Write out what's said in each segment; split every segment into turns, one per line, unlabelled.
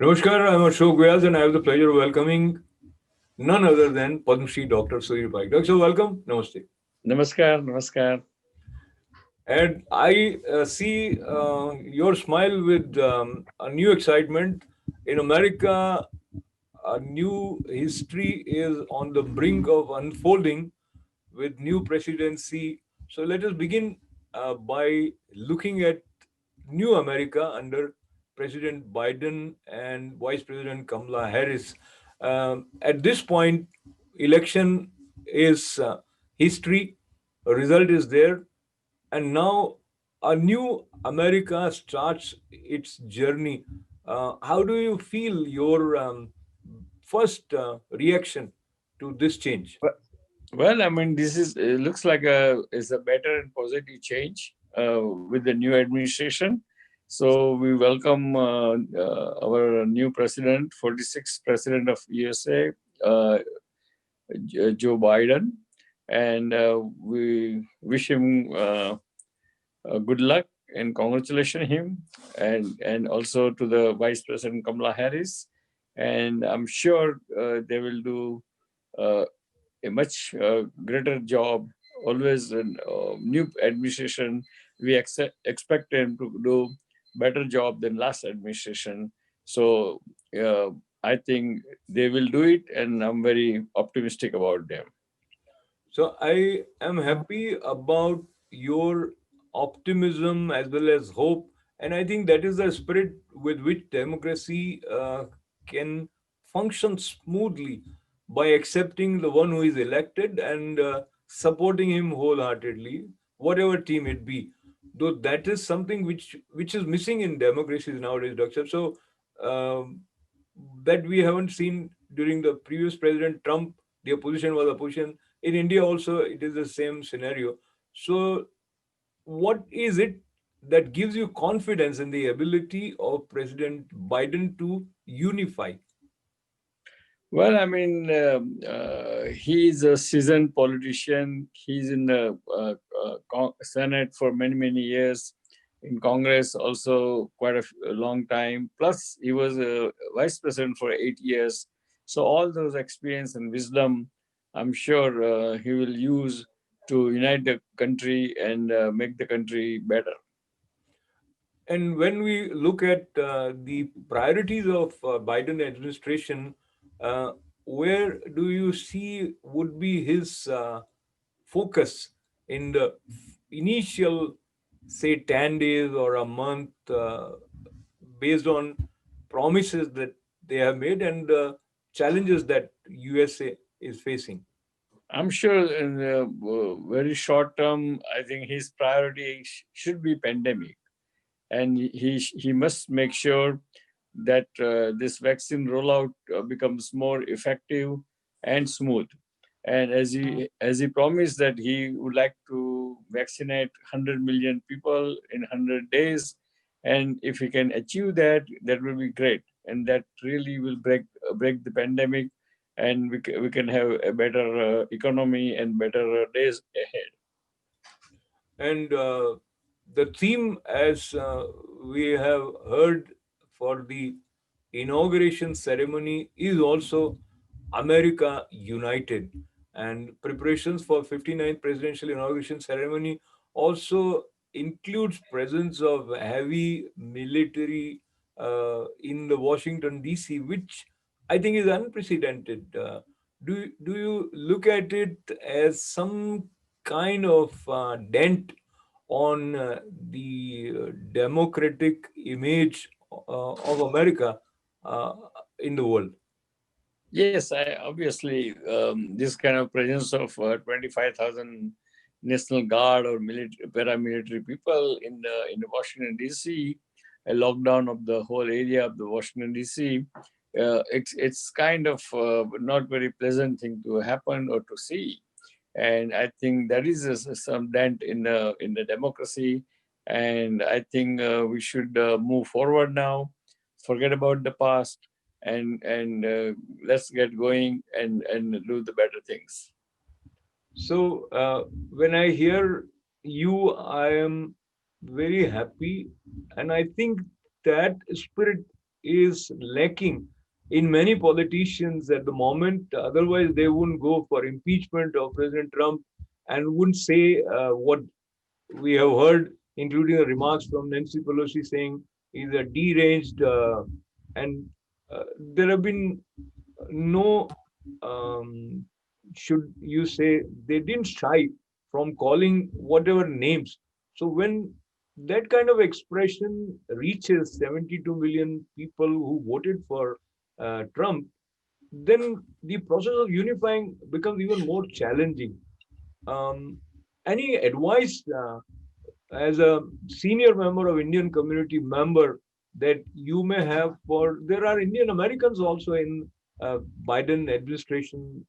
Namaskar, I'm Ashok Vyas and I have the pleasure of welcoming none other than Padma Shri Dr. Sudhir Parikh. Doctor, so welcome. Namaste.
Namaskar, namaskar.
And I see your smile with a new excitement. In America, a new history is on the brink of unfolding with new presidency. So let us begin by looking at new America under President Biden and Vice President Kamala Harris. At this point, election is history. A result is there, and now a new America starts its journey. How do you feel your first reaction to this change?
Well, I mean, this is looks like a better and positive change with the new administration. So we welcome our new president, 46th president of USA, uh, Joe Biden, and we wish him good luck and congratulate him, and also to the Vice President Kamala Harris, and I'm sure they will do uh, a much greater job. Always in new administration, we expect them to do better job than last administration. So uh, I think they will do it, and I'm very optimistic about them.
So I am happy about your optimism as well as hope, and I think that is the spirit with which democracy can function smoothly by accepting the one who is elected and supporting him wholeheartedly, whatever team it be. Though that is something which is missing in democracies nowadays, Doctor. So um, that we haven't seen during the previous President Trump. The opposition was opposition. In India also, it is the same scenario. So, what is it that gives you confidence in the ability of President Biden to unify?
Well, I mean, he's a seasoned politician. He's in the Senate for many, many years. In Congress, also quite a long time. Plus, he was a vice president for 8 years. So, all those experience and wisdom, I'm sure he will use to unite the country and make the country better.
And when we look at the priorities of Biden administration, uh, where do you see would be his focus in the initial, say, 10 days or a month, based on promises that they have made and challenges that USA is facing?
I'm sure in the very short term, I think his priority should be pandemic, and he must make sure that this vaccine rollout becomes more effective and smooth. And as he promised that he would like to vaccinate 100 million people in 100 days, and if he can achieve that, that will be great, and that really will break the pandemic, and we can have a better economy and better days ahead.
And the theme, as we have heard for the inauguration ceremony, is also America United. And preparations for 59th presidential inauguration ceremony also includes presence of heavy military in the Washington D.C., which I think is unprecedented. Do you look at it as some kind of dent on the democratic image of America uh, in the world?
Yes, obviously this kind of presence of 25,000 National Guard or military, paramilitary people in the Washington D.C., a lockdown of the whole area of the Washington D.C. It's kind of not very pleasant thing to happen or to see, and I think that is some dent in the democracy, and I think we should move forward now, forget about the past, and let's get going and do the better things.
So when I hear you, I am very happy, and I think that spirit is lacking in many politicians at the moment. Otherwise, they wouldn't go for impeachment of President Trump and wouldn't say what we have heard, including the remarks from Nancy Pelosi saying he's a deranged, and there have been no, um, should you say, they didn't shy from calling whatever names. So when that kind of expression reaches 72 million people who voted for Trump, then the process of unifying becomes even more challenging. Um, any advice as a senior member of Indian community member that you may have for, there are Indian Americans also in Biden administration.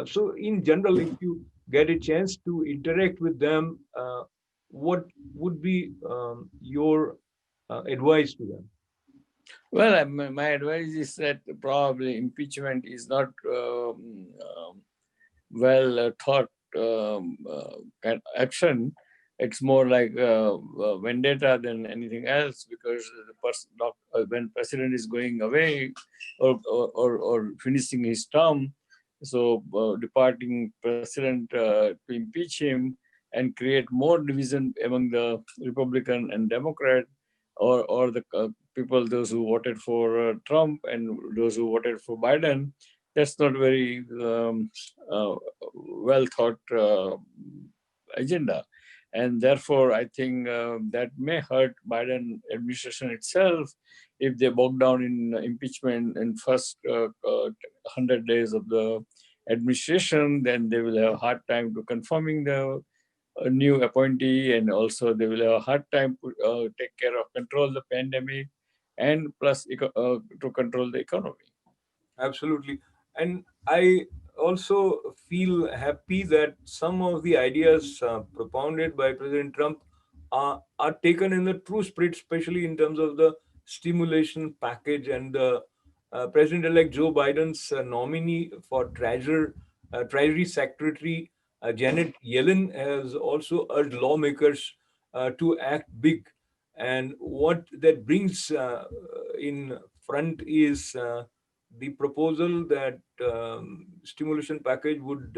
So in general, if you get a chance to interact with them, what would be your advice to them?
Well, my advice is that probably impeachment is not well thought action. It's more like vendetta than anything else, because when president is going away, or finishing his term, so departing president to impeach him and create more division among the Republican and Democrat, or the people, those who voted for Trump and those who voted for Biden. That's not very uh, well thought agenda, and therefore I think that may hurt Biden administration itself if they bog down in impeachment in first 100 days of the administration. Then they will have a hard time to confirming the new appointee, and also they will have a hard time to take care of control the pandemic, and plus to control the economy.
Absolutely. And I also feel happy that some of the ideas propounded by President Trump are taken in the true spirit, especially in terms of the stimulation package, and the President-elect Joe Biden's nominee for Treasury Secretary Janet Yellen has also urged lawmakers to act big. And what that brings in front is the proposal that stimulation package would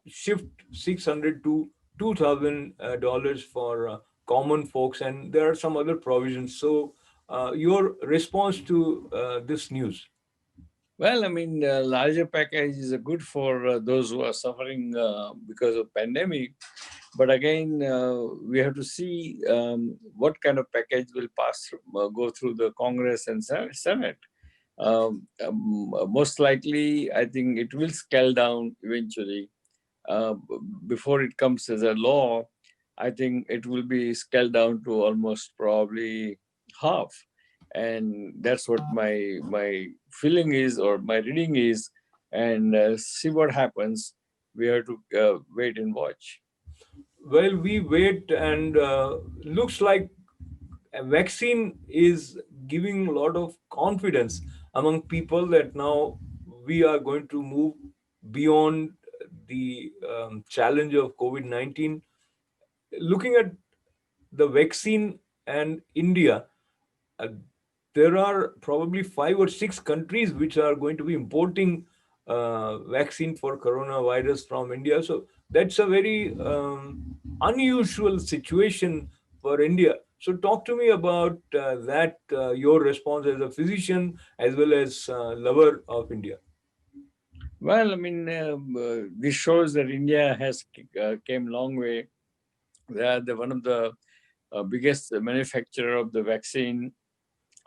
shift 600 to $2,000 for common folks, and there are some other provisions. So, your response to this news?
Well, I mean, larger package is good for those who are suffering because of pandemic. But again, we have to see what kind of package will go through the Congress and Senate. Most likely, I think it will scale down eventually. Uh, Before it comes as a law, I think it will be scaled down to almost probably half, and that's what my feeling is, or my reading is, and see what happens. We have to wait and watch.
Well, we wait, and looks like a vaccine is giving a lot of confidence among people that now we are going to move beyond the challenge of COVID 19. Looking at the vaccine and India, uh, there are probably 5 or 6 countries which are going to be importing vaccine for coronavirus from India. So that's a very unusual situation for India. So talk to me about that, your response as a physician as well as lover of India.
Well, I mean, this shows that India has came long way. They are one of the biggest manufacturer of the vaccine,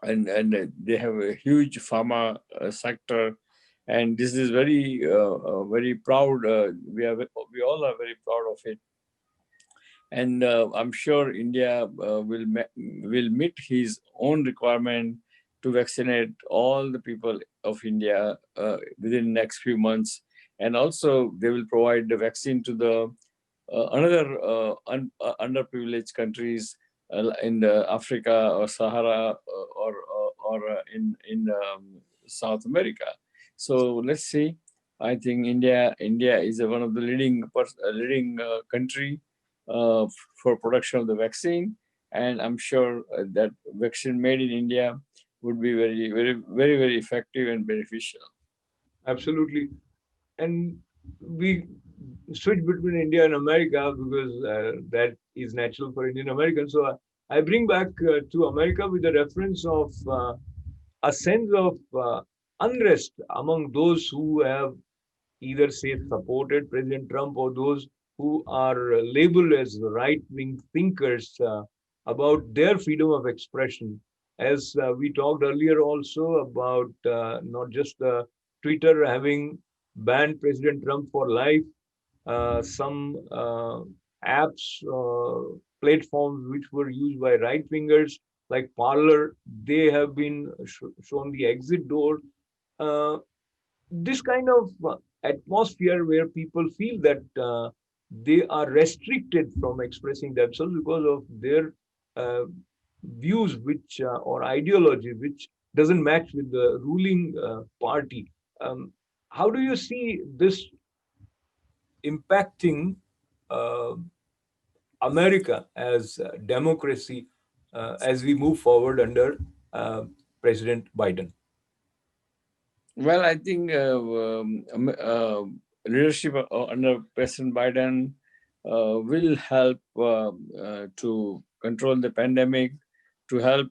and they have a huge pharma sector, and this is very proud. We all are very proud of it, and I'm sure India will meet his own requirement to vaccinate all the people of India within next few months, and also they will provide the vaccine to the another underprivileged countries in the Africa or Sahara or in South America. So let's see. I think India is one of the leading country for production of the vaccine, and I'm sure that vaccine made in India would be very, very, very, very effective and beneficial.
Absolutely. And we switch between India and America because that is natural for Indian Americans. So I bring back to America with the reference of a sense of unrest among those who have either say supported President Trump or those who are labeled as right wing thinkers about their freedom of expression. As we talked earlier also about not just Twitter having banned President Trump for life, some apps, platforms which were used by right wingers like Parler, they have been shown the exit door. Uh, this kind of atmosphere where people feel that they are restricted from expressing themselves because of their uh, views which or ideology which doesn't match with the ruling party. How do you see this impacting uh, America as democracy as we move forward under uh, President Biden?
Well, I think leadership under President Biden will help to control the pandemic, to help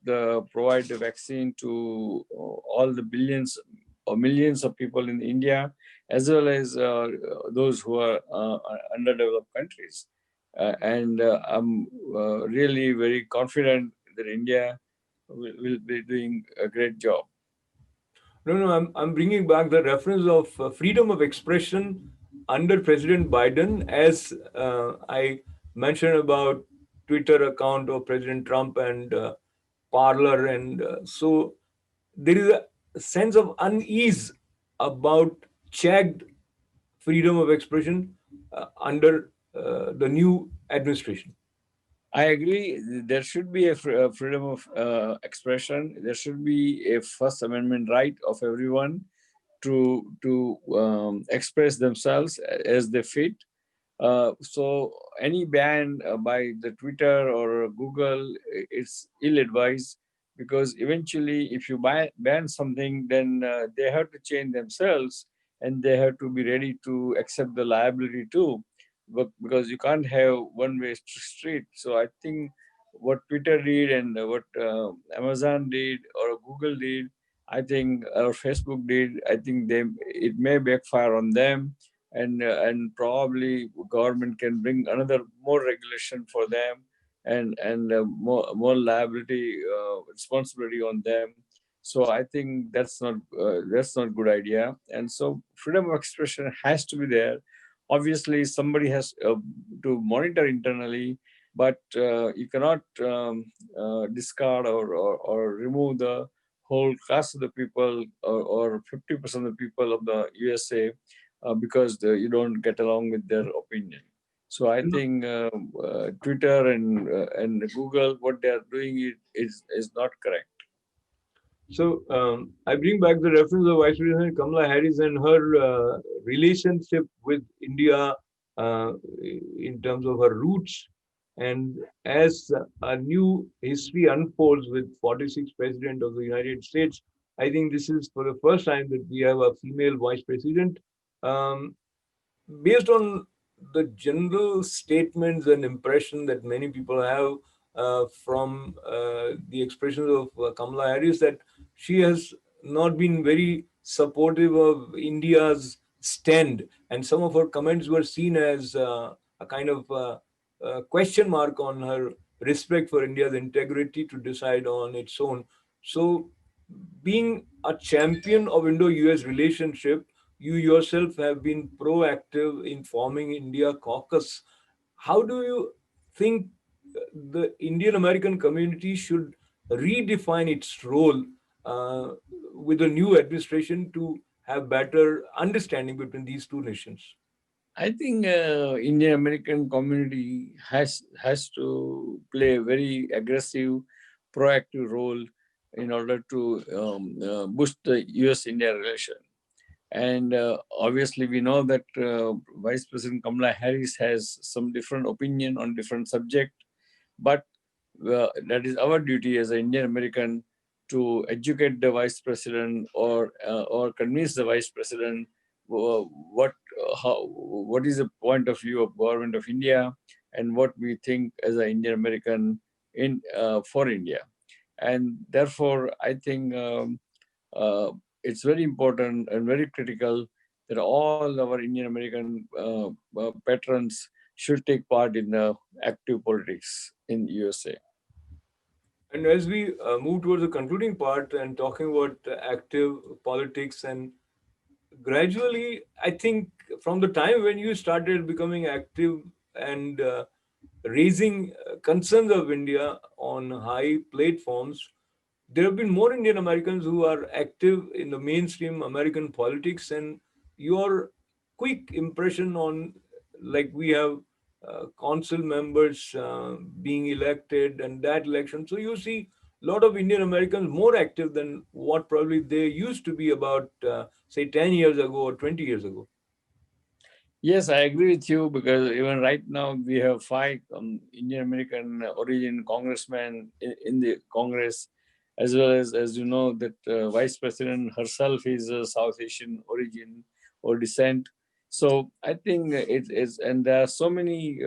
provide the vaccine to all the billions or millions of people in India, as well as those who are underdeveloped countries. And I'm really very confident that India will be doing a great job.
No, I'm bringing back the reference of freedom of expression under President Biden, as I mentioned about Twitter account of President Trump and Parler, and so there is a sense of unease about checked freedom of expression under the new administration.
I agree. There should be a freedom of expression. There should be a First Amendment right of everyone to express themselves as they fit. So any ban by the Twitter or Google, it's ill-advised, because eventually, if you ban something, then they have to change themselves, and they have to be ready to accept the liability too. But because you can't have one-way street, so I think what Twitter did and what Amazon did or Google did, I think, or Facebook did, I think it may backfire on them, and probably government can bring another more regulation for them, and more liability responsibility on them. So I think that's not good idea. And so freedom of expression has to be there. Obviously somebody has to monitor internally, but you cannot discard or remove the whole class of the people, or 50% of the people of the USA, because you don't get along with their opinion. So I think Twitter and Google, what they are doing is not correct.
So I bring back the reference of Vice President Kamala Harris and her relationship with India in terms of her roots. And as a new history unfolds with 46th President of the United States, I think this is for the first time that we have a female Vice President. Um, Based on the general statements and impression that many people have from the expressions of Kamala Harris, that she has not been very supportive of India's stand, and some of her comments were seen as a kind of question mark on her respect for India's integrity to decide on its own. So, being a champion of Indo-US relationship, you yourself have been proactive in forming India Caucus. How do you think the Indian American community should redefine its role uh, with the new administration to have better understanding between these two nations?
I think Indian American community has to play a very aggressive, proactive role in order to boost the U.S. India relation. And obviously, we know that Vice President Kamala Harris has some different opinion on different subject, but that is our duty as an Indian American to educate the vice president, or convince the vice president what what is the point of view of government of India, and what we think as an Indian American in for India. And therefore, I think uh, it's very important and very critical that all our Indian American patrons should take part in active politics in USA.
And as we move towards the concluding part and talking about active politics, and gradually, I think from the time when you started becoming active and raising concerns of India on high platforms, there have been more Indian Americans who are active in the mainstream American politics. And your quick impression on, like, we have council members being elected and that election. So you see a lot of Indian Americans more active than what probably they used to be about, say, 10 years ago or 20 years ago.
Yes, I agree with you, because even right now we have five Indian American origin congressmen in the Congress, as well as you know that Vice President herself is a South Asian origin or descent. So I think it is, and there are so many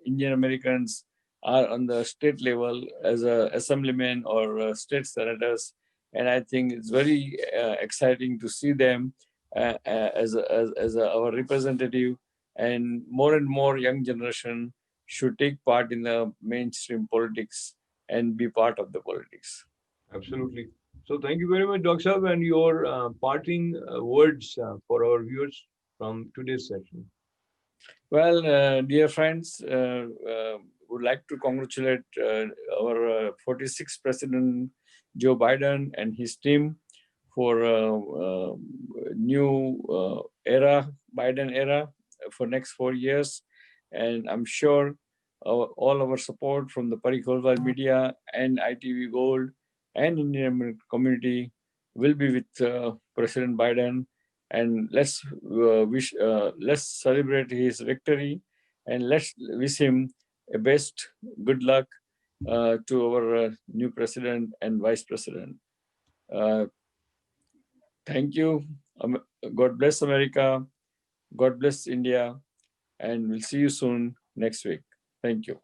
Indian Americans are on the state level as a assemblymen or state senators, and I think it's very exciting to see them as our representative, and more young generation should take part in the mainstream politics and be part of the politics.
Absolutely. So thank you very much, Dr. Saab, and your parting words for our viewers from today's session.
Well, dear friends, would like to congratulate our 46th President Joe Biden and his team for new era, Biden era, for next 4 years. And I'm sure all our support from the Parikh Media and ITV Gold and Indian American community will be with President Biden. And let's celebrate his victory, and let's wish him a best good luck to our new president and vice president. Uh, Thank you. God bless America. God bless India. And we'll see you soon next week. Thank you.